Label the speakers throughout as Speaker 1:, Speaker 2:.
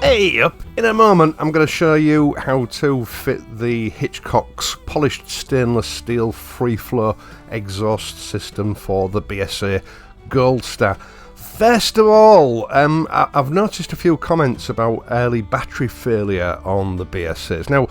Speaker 1: Hey up! In a moment I'm going to show you how to fit the Hitchcock's polished stainless steel free flow exhaust system for the BSA Gold Star. First of all, I've noticed a few comments about early battery failure on the BSAs. Now,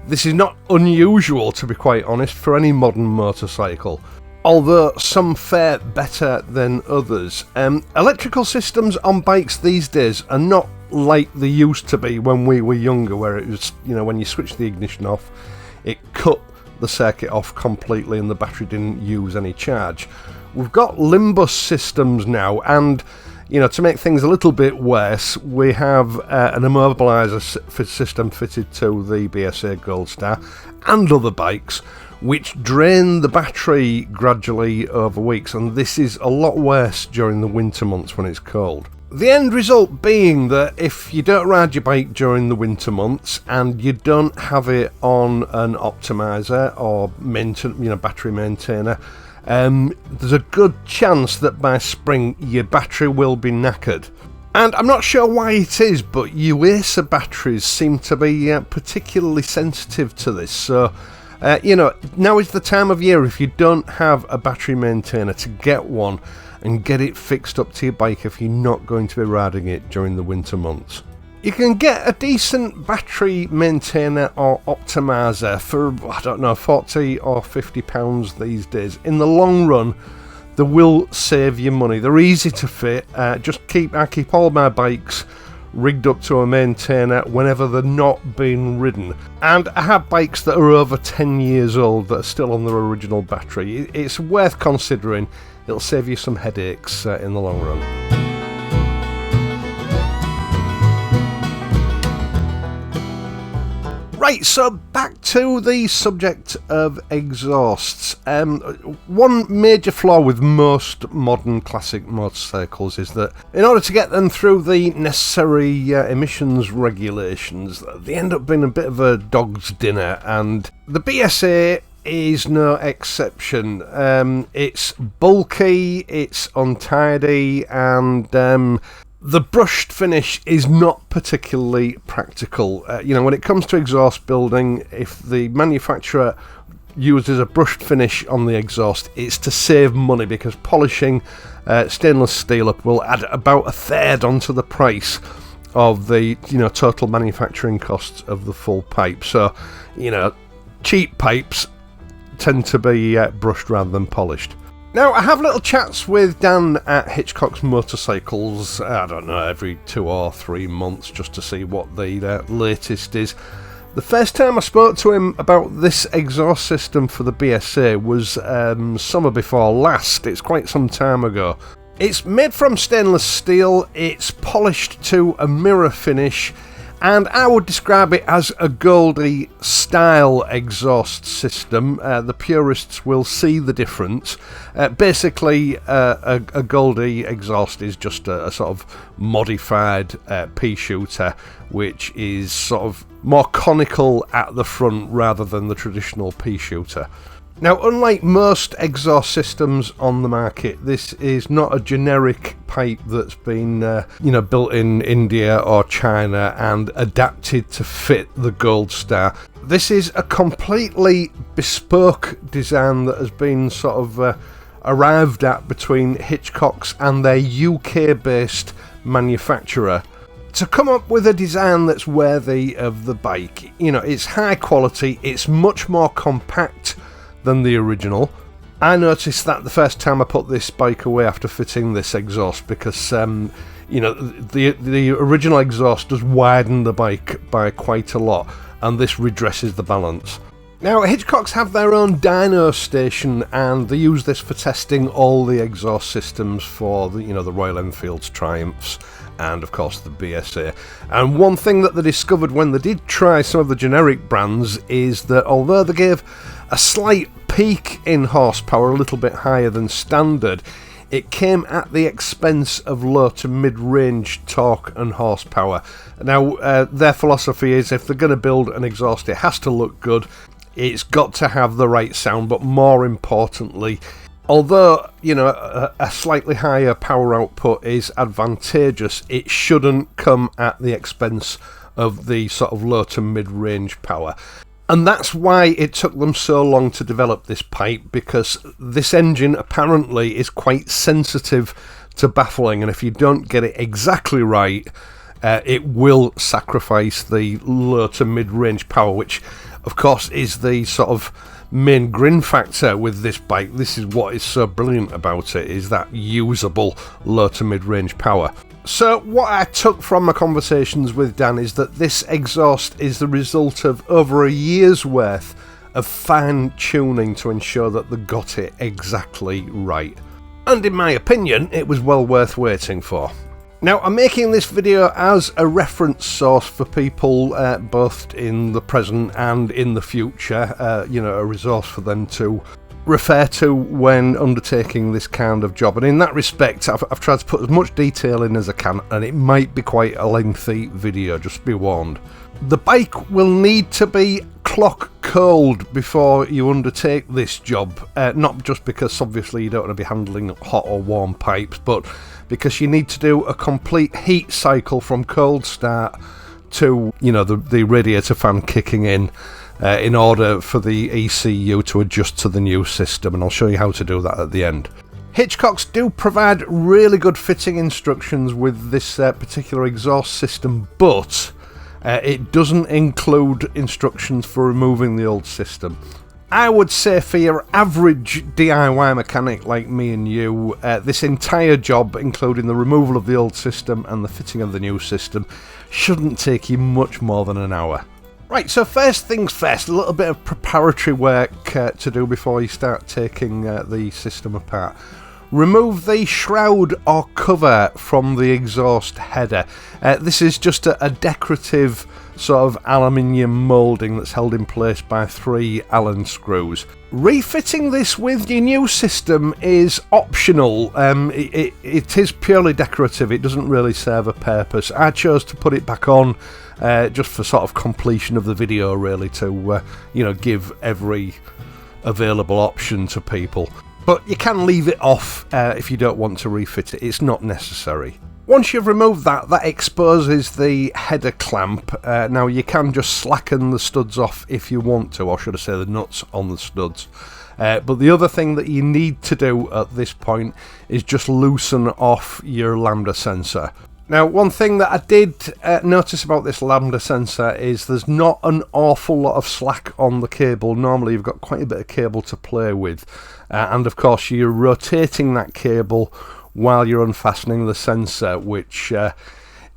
Speaker 1: this is not unusual, to be quite honest, for any modern motorcycle, although some fare better than others. Electrical systems on bikes these days are not like they used to be when we were younger, where it was, when you switch the ignition off, it cut the circuit off completely and the battery didn't use any charge. We've got Limbus systems now, and to make things a little bit worse, we have an immobiliser system fitted to the BSA Gold Star and other bikes, which drain the battery gradually over weeks, and this is a lot worse during the winter months when it's cold. The end result being that if you don't ride your bike during the winter months and you don't have it on an optimizer or battery maintainer, there's a good chance that by spring your battery will be knackered. And I'm not sure why it is, but UACER batteries seem to be particularly sensitive to this. So, now is the time of year, if you don't have a battery maintainer, to get one and get it fixed up to your bike if you're not going to be riding it during the winter months. You can get a decent battery maintainer or optimizer for, £40 or £50 these days. In the long run, they will save you money. They're easy to fit. I keep all my bikes rigged up to a maintainer whenever they're not being ridden. And I have bikes that are over 10 years old that are still on their original battery. It's worth considering. It'll save you some headaches in the long run. Right, so back to the subject of exhausts. One major flaw with most modern classic motorcycles is that in order to get them through the necessary emissions regulations, they end up being a bit of a dog's dinner, and the BSA is no exception. It's bulky, it's untidy, and the brushed finish is not particularly practical. When it comes to exhaust building, if the manufacturer uses a brushed finish on the exhaust, it's to save money, because polishing stainless steel up will add about a third onto the price of the total manufacturing costs of the full pipe. So, cheap pipes tend to be brushed rather than polished. Now, I have little chats with Dan at Hitchcock's Motorcycles, every 2 or 3 months, just to see what the latest is. The first time I spoke to him about this exhaust system for the BSA was summer before last. It's quite some time ago. It's made from stainless steel, it's polished to a mirror finish, and I would describe it as a Goldie style exhaust system. The purists will see the difference. Basically, a Goldie exhaust is just a sort of modified pea shooter, which is sort of more conical at the front rather than the traditional pea shooter. Now, unlike most exhaust systems on the market, this is not a generic pipe that's been, built in India or China and adapted to fit the Gold Star. This is a completely bespoke design that has been sort of arrived at between Hitchcock's and their UK-based manufacturer to come up with a design that's worthy of the bike. It's high quality, it's much more compact than the original. I noticed that the first time I put this bike away after fitting this exhaust, because the original exhaust does widen the bike by quite a lot, and this redresses the balance. Now, Hitchcock's have their own dyno station, and they use this for testing all the exhaust systems for the Royal Enfield's Triumphs and of course the BSA. And one thing that they discovered when they did try some of the generic brands is that although they gave a slight peak in horsepower, a little bit higher than standard, it came at the expense of low to mid-range torque and horsepower. Now, their philosophy is if they're going to build an exhaust, it has to look good, it's got to have the right sound, but more importantly, Although, you know, a slightly higher power output is advantageous, it shouldn't come at the expense of the sort of low to mid-range power. And that's why it took them so long to develop this pipe, because this engine apparently is quite sensitive to baffling, and if you don't get it exactly right, it will sacrifice the low to mid-range power, which of course is the sort of main grin factor with this bike. This is what is so brilliant about it, is that usable low to mid-range power. So what I took from my conversations with Dan is that this exhaust is the result of over a year's worth of fine tuning to ensure that they got it exactly right. And in my opinion, it was well worth waiting for. Now, I'm making this video as a reference source for people both in the present and in the future, you know, a resource for them to refer to when undertaking this kind of job. And in that respect, I've tried to put as much detail in as I can, and it might be quite a lengthy video, just be warned. The bike will need to be clock cold before you undertake this job, not just because obviously you don't want to be handling hot or warm pipes, but because you need to do a complete heat cycle from cold start to, you know, the radiator fan kicking in order for the ECU to adjust to the new system, and I'll show you how to do that at the end. Hitchcocks do provide really good fitting instructions with this particular exhaust system, but it doesn't include instructions for removing the old system. I would say for your average DIY mechanic like me and you, this entire job, including the removal of the old system and the fitting of the new system, shouldn't take you much more than an hour. Right, so first things first, a little bit of preparatory work to do before you start taking the system apart. Remove the shroud or cover from the exhaust header. This is just a decorative sort of aluminium moulding that's held in place by 3 Allen screws. Refitting this with your new system is optional. It is purely decorative, it doesn't really serve a purpose. I chose to put it back on just for sort of completion of the video, really, to you know, give every available option to people. But you can leave it off if you don't want to refit it, it's not necessary. Once you've removed that, that exposes the header clamp. Now you can just slacken the studs off if you want to, or should I say the nuts on the studs. But the other thing that you need to do at this point is just loosen off your lambda sensor. Now, one thing that I did notice about this lambda sensor is there's not an awful lot of slack on the cable. Normally you've got quite a bit of cable to play with, and of course you're rotating that cable while you're unfastening the sensor, which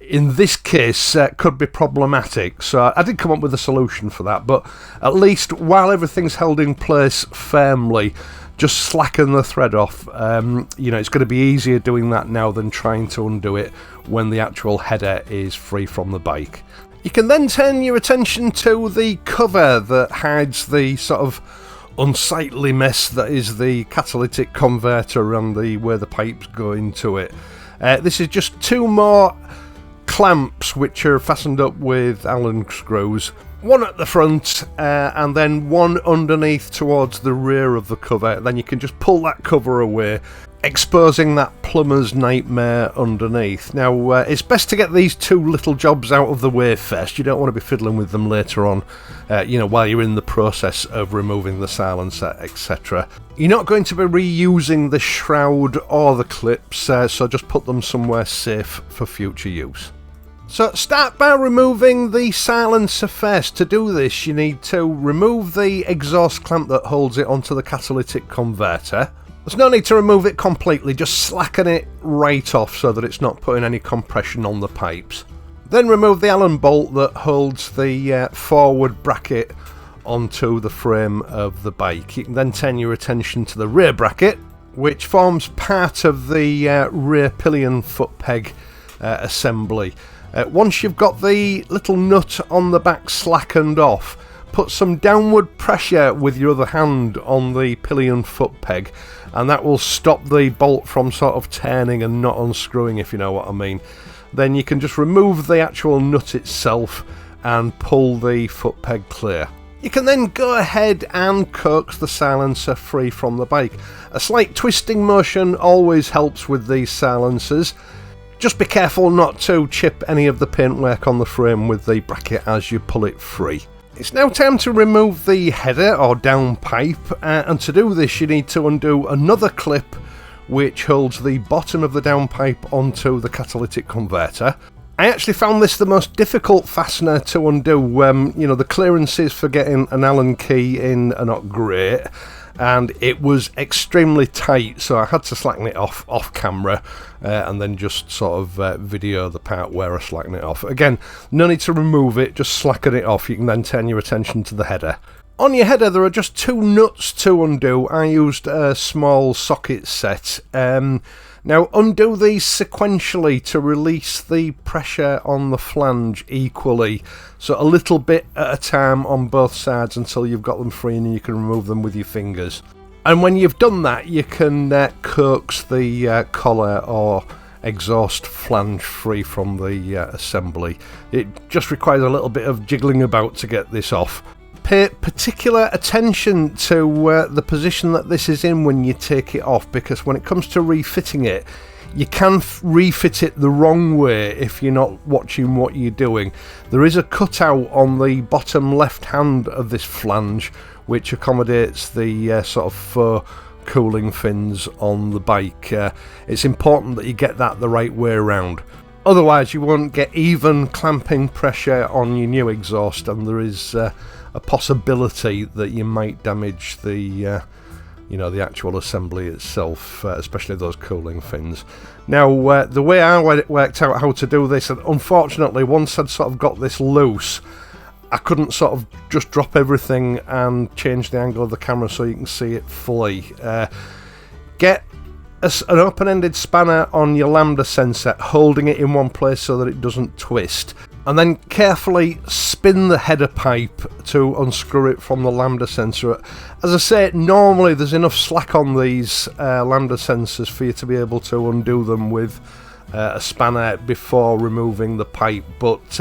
Speaker 1: in this case could be problematic. So I did come up with a solution for that, but at least while everything's held in place firmly, just slacken the thread off. You know, it's going to be easier doing that now than trying to undo it when the actual header is free from the bike. You can then turn your attention to the cover that hides the sort of unsightly mess that is the catalytic converter and where the pipes go into it. This is just 2 more clamps which are fastened up with Allen screws. One at the front and then one underneath towards the rear of the cover. Then you can just pull that cover away, exposing that plumber's nightmare underneath. Now it's best to get these 2 little jobs out of the way first. You don't want to be fiddling with them later on, you know, while you're in the process of removing the silencer, etc. You're not going to be reusing the shroud or the clips, so just put them somewhere safe for future use. So start by removing the silencer first. To do this, you need to remove the exhaust clamp that holds it onto the catalytic converter. There's no need to remove it completely, just slacken it right off so that it's not putting any compression on the pipes. Then remove the Allen bolt that holds the forward bracket onto the frame of the bike. You can then turn your attention to the rear bracket, which forms part of the rear pillion foot peg assembly. Once you've got the little nut on the back slackened off, put some downward pressure with your other hand on the pillion foot peg, and that will stop the bolt from sort of turning and not unscrewing, if you know what I mean. Then you can just remove the actual nut itself and pull the foot peg clear. You can then go ahead and coax the silencer free from the bike. A slight twisting motion always helps with these silencers. Just be careful not to chip any of the paintwork on the frame with the bracket as you pull it free. It's now time to remove the header or downpipe, and to do this you need to undo another clip which holds the bottom of the downpipe onto the catalytic converter. I actually found this the most difficult fastener to undo. You know, the clearances for getting an Allen key in are not great, and it was extremely tight, so I had to slacken it off camera and then just sort of video the part where I slacken it off. Again, no need to remove it, just slacken it off. You can then turn your attention to the header. On your header there are just 2 nuts to undo. I used a small socket set. Now undo these sequentially to release the pressure on the flange equally, so a little bit at a time on both sides until you've got them free and you can remove them with your fingers. And when you've done that you can coax the collar or exhaust flange free from the assembly. It just requires a little bit of jiggling about to get this off. Pay particular attention to the position that this is in when you take it off, because when it comes to refitting it, you can refit it the wrong way if you're not watching what you're doing. There is a cutout on the bottom left hand of this flange which accommodates the sort of faux cooling fins on the bike. It's important that you get that the right way around. Otherwise you won't get even clamping pressure on your new exhaust, and there is a possibility that you might damage the you know, the actual assembly itself, especially those cooling fins. Now the way I worked out how to do this, and unfortunately once I'd sort of got this loose, I couldn't sort of just drop everything and change the angle of the camera so you can see it fully. Get an open-ended spanner on your lambda sensor, holding it in one place so that it doesn't twist, and then carefully spin the header pipe to unscrew it from the lambda sensor. As I say, normally there's enough slack on these lambda sensors for you to be able to undo them with a spanner before removing the pipe, but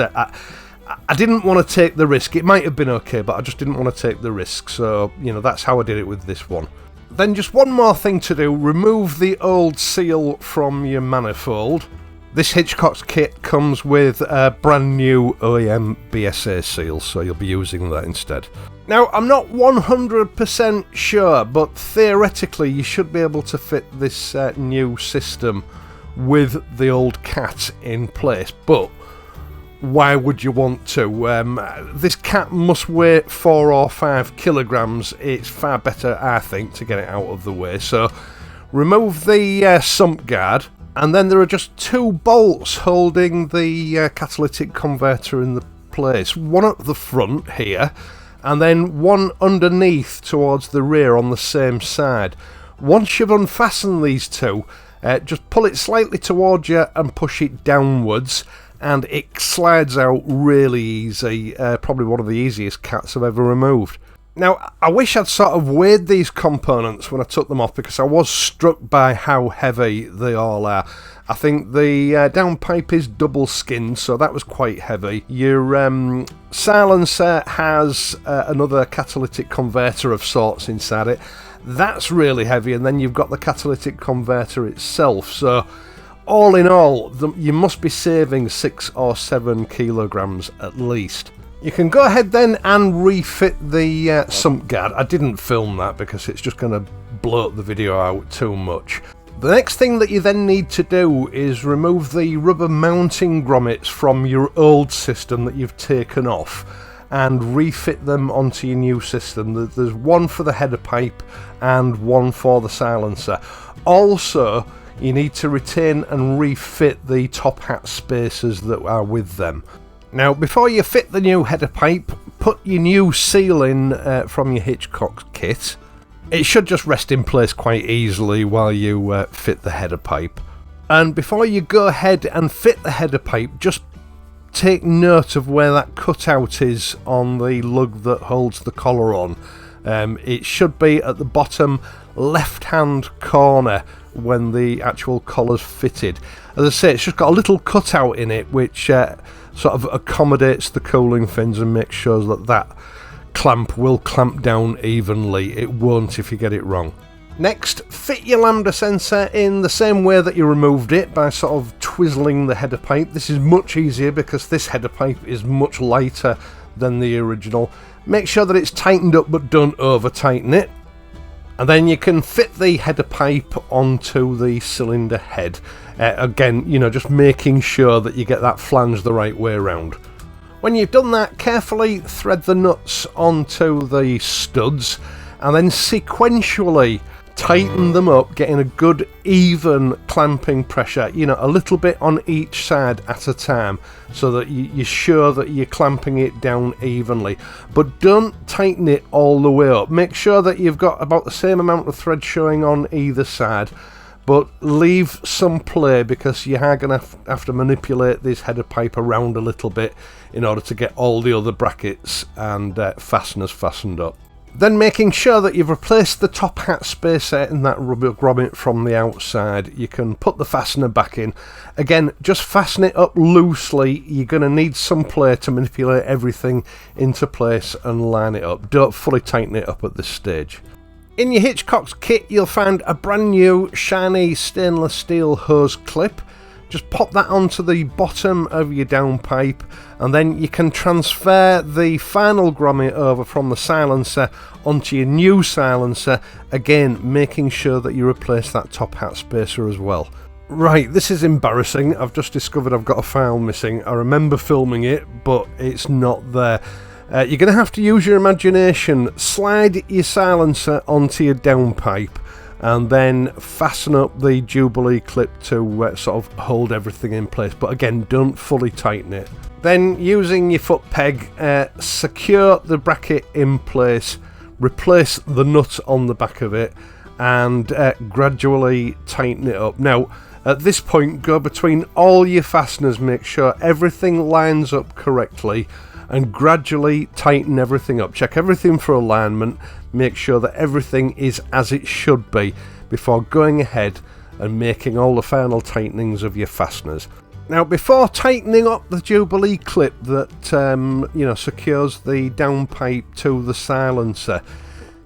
Speaker 1: I didn't want to take the risk. It might have been okay, but I just didn't want to take the risk, so you know, that's how I did it with this one. Then just one more thing to do: remove the old seal from your manifold. This Hitchcock kit comes with a brand new OEM BSA seal, so you'll be using that instead. Now, I'm not 100% sure, but theoretically you should be able to fit this new system with the old cat in place, but why would you want to? This cat must weigh 4 or 5 kilograms. It's far better, I think, to get it out of the way. So remove the sump guard, and then there are just 2 bolts holding the catalytic converter in the place. One at the front here, and then one underneath towards the rear on the same side. Once you've unfastened these 2, just pull it slightly towards you and push it downwards, and it slides out really easy. Probably one of the easiest cats I've ever removed. Now, I wish I'd sort of weighed these components when I took them off, because I was struck by how heavy they all are. I think the downpipe is double skinned, so that was quite heavy. Your silencer has another catalytic converter of sorts inside it. That's really heavy, and then you've got the catalytic converter itself, so all in all, you must be saving 6 or 7 kilograms at least. You can go ahead then and refit the sump guard. I didn't film that because it's just going to bloat the video out too much. The next thing that you then need to do is remove the rubber mounting grommets from your old system that you've taken off and refit them onto your new system. There's one for the header pipe and one for the silencer. Also, you need to retain and refit the top hat spacers that are with them. Now, before you fit the new header pipe, put your new seal in from your Hitchcock kit. It should just rest in place quite easily while you fit the header pipe. And before you go ahead and fit the header pipe, just take note of where that cutout is on the lug that holds the collar on. It should be at the bottom left hand corner when the actual collar's fitted. As I say, it's just got a little cutout in it which sort of accommodates the cooling fins and makes sure that that clamp will clamp down evenly. It won't if you get it wrong. Next, fit your lambda sensor in the same way that you removed it, by sort of twizzling the header pipe. This is much easier because this header pipe is much lighter than the original. Make sure that it's tightened up, but don't over tighten it. And then you can fit the header pipe onto the cylinder head. Again, you know, just making sure that you get that flange the right way around. When you've done that, carefully thread the nuts onto the studs and then sequentially tighten them up, getting a good even clamping pressure, you know, a little bit on each side at a time, so that you're sure that you're clamping it down evenly. But don't tighten it all the way up. Make sure that you've got about the same amount of thread showing on either side, but leave some play, because you are going to have to manipulate this header pipe around a little bit in order to get all the other brackets and fasteners fastened up. Then making sure that you've replaced the top hat spacer in that rubber grommet from the outside, you can put the fastener back in. Again, just fasten it up loosely. You're going to need some play to manipulate everything into place and line it up. Don't fully tighten it up at this stage. In your Hitchcock's kit, you'll find a brand new shiny stainless steel hose clip. Just pop that onto the bottom of your downpipe, and then you can transfer the final grommet over from the silencer onto your new silencer, again making sure that you replace that top hat spacer as well. Right, this is embarrassing. I've just discovered I've got a file missing. I remember filming it, but it's not there. You're going to have to use your imagination. Slide your silencer onto your downpipe and then fasten up the Jubilee clip to sort of hold everything in place, but again, don't fully tighten it. Then, using your foot peg, secure the bracket in place, replace the nut on the back of it, and gradually tighten it up. Now, at this point, go between all your fasteners, make sure everything lines up correctly, and gradually tighten everything up. Check everything for alignment, make sure that everything is as it should be before going ahead and making all the final tightenings of your fasteners. Now, before tightening up the Jubilee clip that secures the downpipe to the silencer,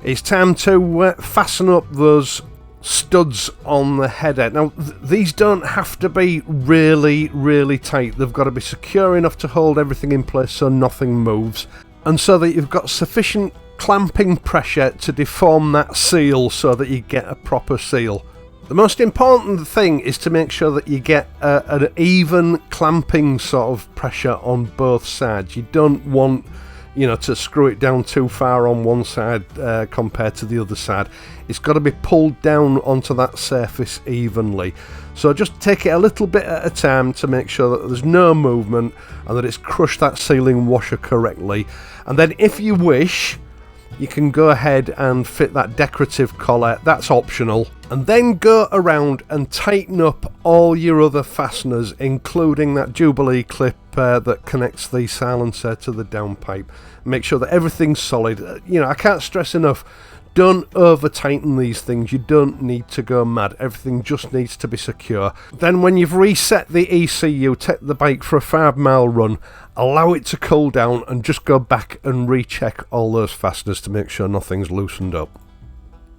Speaker 1: it's time to fasten up those studs on the header. Now, these don't have to be really tight. They've got to be secure enough to hold everything in place so nothing moves, and so that you've got sufficient clamping pressure to deform that seal so that you get a proper seal. The most important thing is to make sure that you get an even clamping sort of pressure on both sides. You don't want, you know, to screw it down too far on one side compared to the other side. It's got to be pulled down onto that surface evenly. So just take it a little bit at a time to make sure that there's no movement and that it's crushed that sealing washer correctly. And then if you wish, you can go ahead and fit that decorative collar. That's optional. And then go around and tighten up all your other fasteners, including that Jubilee clip that connects the silencer to the downpipe. Make sure that everything's solid. You know, I can't stress enough, don't over tighten these things. You don't need to go mad. Everything just needs to be secure. Then when you've reset the ECU, take the bike for a 5-mile run, allow it to cool down, and just go back and recheck all those fasteners to make sure nothing's loosened up.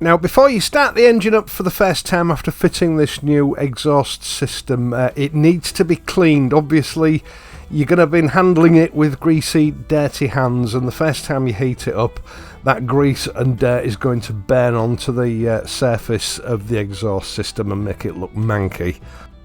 Speaker 1: Now, before you start the engine up for the first time after fitting this new exhaust system, it needs to be cleaned. Obviously, you're going to have been handling it with greasy, dirty hands, and the first time you heat it up, that grease and dirt is going to burn onto the surface of the exhaust system and make it look manky.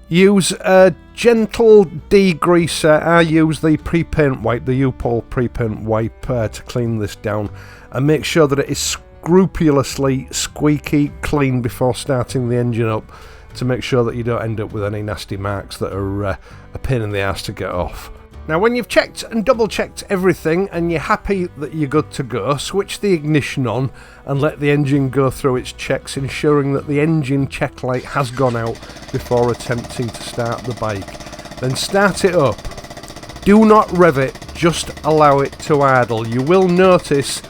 Speaker 1: Use a gentle degreaser. I use the pre-paint wipe, the U-Pol pre-paint wipe, to clean this down, and make sure that it is scrupulously squeaky clean before starting the engine up, to make sure that you don't end up with any nasty marks that are a pain in the ass to get off. Now, when you've checked and double checked everything and you're happy that you're good to go, switch the ignition on and let the engine go through its checks, ensuring that the engine check light has gone out before attempting to start the bike. Then start it up. Do not rev it, just allow it to idle. You will notice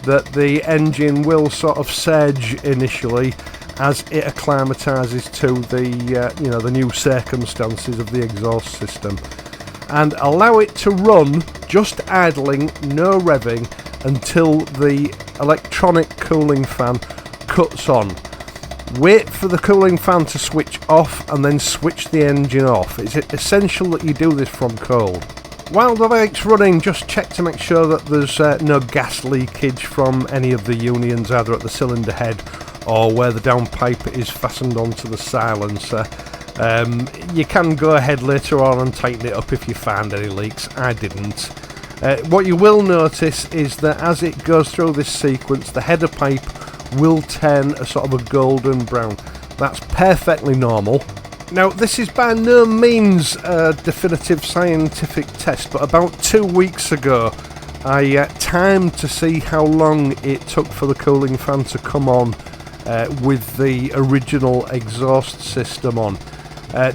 Speaker 1: that the engine will sort of surge initially as it acclimatises to the new circumstances of the exhaust system, and allow it to run just idling, no revving, until the electronic cooling fan cuts on. Wait for the cooling fan to switch off and then switch the engine off. It's essential that you do this from cold. While the bike's running, just check to make sure that there's no gas leakage from any of the unions, either at the cylinder head or where the downpipe is fastened onto the silencer. You can go ahead later on and tighten it up if you found any leaks. I didn't. What you will notice is that as it goes through this sequence, the header pipe will turn a sort of a golden brown. That's perfectly normal. Now, this is by no means a definitive scientific test, but about 2 weeks ago I timed to see how long it took for the cooling fan to come on with the original exhaust system on.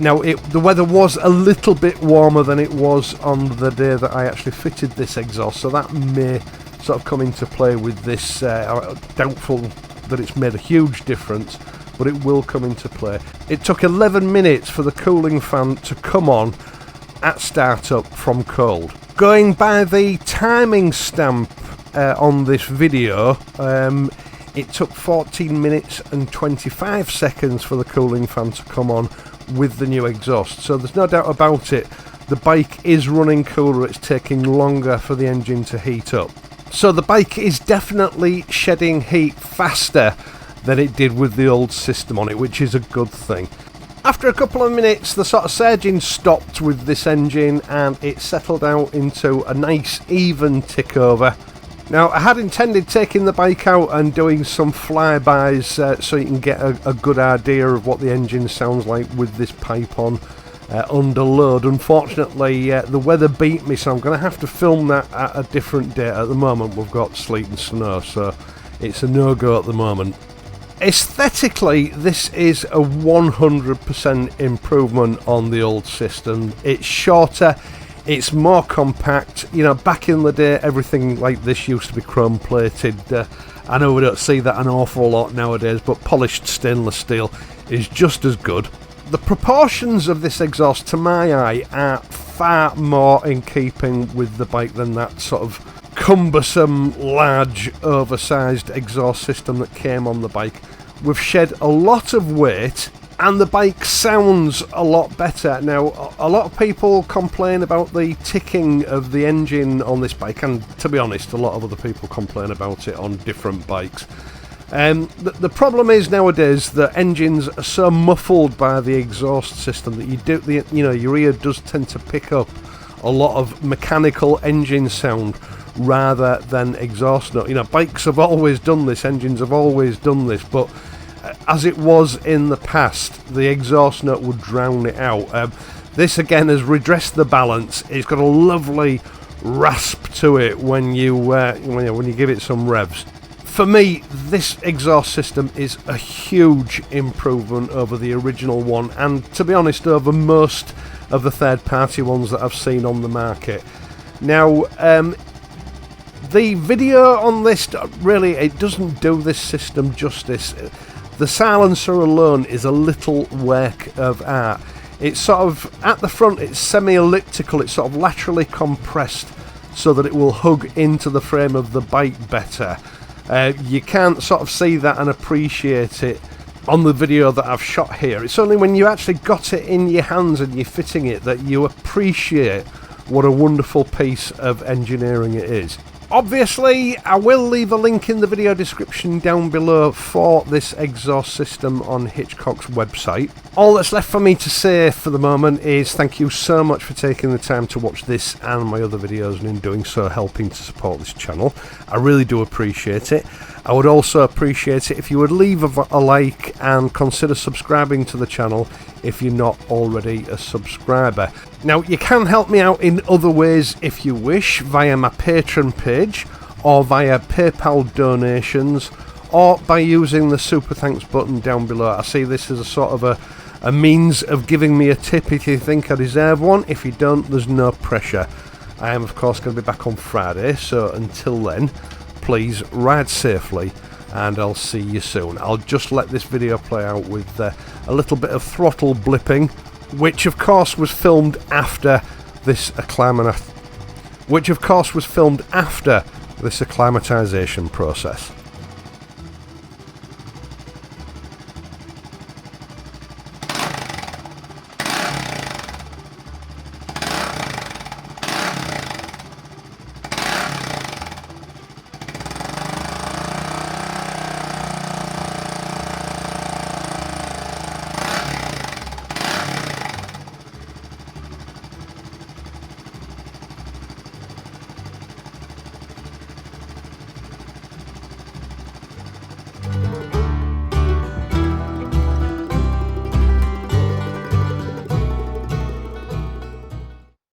Speaker 1: Now, the weather was a little bit warmer than it was on the day that I actually fitted this exhaust, so that may sort of come into play with this. Doubtful that it's made a huge difference, but it will come into play. It took 11 minutes for the cooling fan to come on at startup from cold. Going by the timing stamp on this video, it took 14 minutes and 25 seconds for the cooling fan to come on with the new exhaust. So there's no doubt about it, the bike is running cooler, it's taking longer for the engine to heat up. So the bike is definitely shedding heat faster than it did with the old system on it, which is a good thing. After a couple of minutes, the sort of surging stopped with this engine and it settled out into a nice even tick over. Now, I had intended taking the bike out and doing some flybys so you can get a good idea of what the engine sounds like with this pipe on under load. Unfortunately, the weather beat me, so I'm going to have to film that at a different day. At the moment, we've got sleet and snow, so it's a no-go at the moment. Aesthetically, this is a 100% improvement on the old system. It's shorter, it's more compact. You know, back in the day, everything like this used to be chrome plated. I know we don't see that an awful lot nowadays, but polished stainless steel is just as good. The proportions of this exhaust, to my eye, are far more in keeping with the bike than that sort of cumbersome, large, oversized exhaust system that came on the bike. We've shed a lot of weight and the bike sounds a lot better. Now, a lot of people complain about the ticking of the engine on this bike, and to be honest, a lot of other people complain about it on different bikes. The problem is nowadays that engines are so muffled by the exhaust system that your ear does tend to pick up a lot of mechanical engine sound rather than exhaust note. You know, bikes have always done this, engines have always done this, but as it was in the past, the exhaust note would drown it out. This again has redressed the balance. It's got a lovely rasp to it when you give it some revs. For me, this exhaust system is a huge improvement over the original one, and to be honest, over most of the third-party ones that I've seen on the market. Now, the video on this, really, it doesn't do this system justice. The silencer alone is a little work of art. It's sort of, at the front, it's semi-elliptical, it's sort of laterally compressed so that it will hug into the frame of the bike better. You can't sort of see that and appreciate it on the video that I've shot here. It's only when you actually got it in your hands and you're fitting it that you appreciate what a wonderful piece of engineering it is. Obviously, I will leave a link in the video description down below for this exhaust system on Hitchcock's website. All that's left for me to say for the moment is thank you so much for taking the time to watch this and my other videos, and in doing so helping to support this channel. I really do appreciate it. I would also appreciate it if you would leave a like and consider subscribing to the channel if you're not already a subscriber. Now, you can help me out in other ways if you wish, via my Patreon page, or via PayPal donations, or by using the Super Thanks button down below. I see this as a sort of a means of giving me a tip if you think I deserve one. If you don't, there's no pressure. I am, of course, going to be back on Friday, so until then, please ride safely, and I'll see you soon. I'll just let this video play out with a little bit of throttle blipping, which of course was filmed after this this acclimatisation process.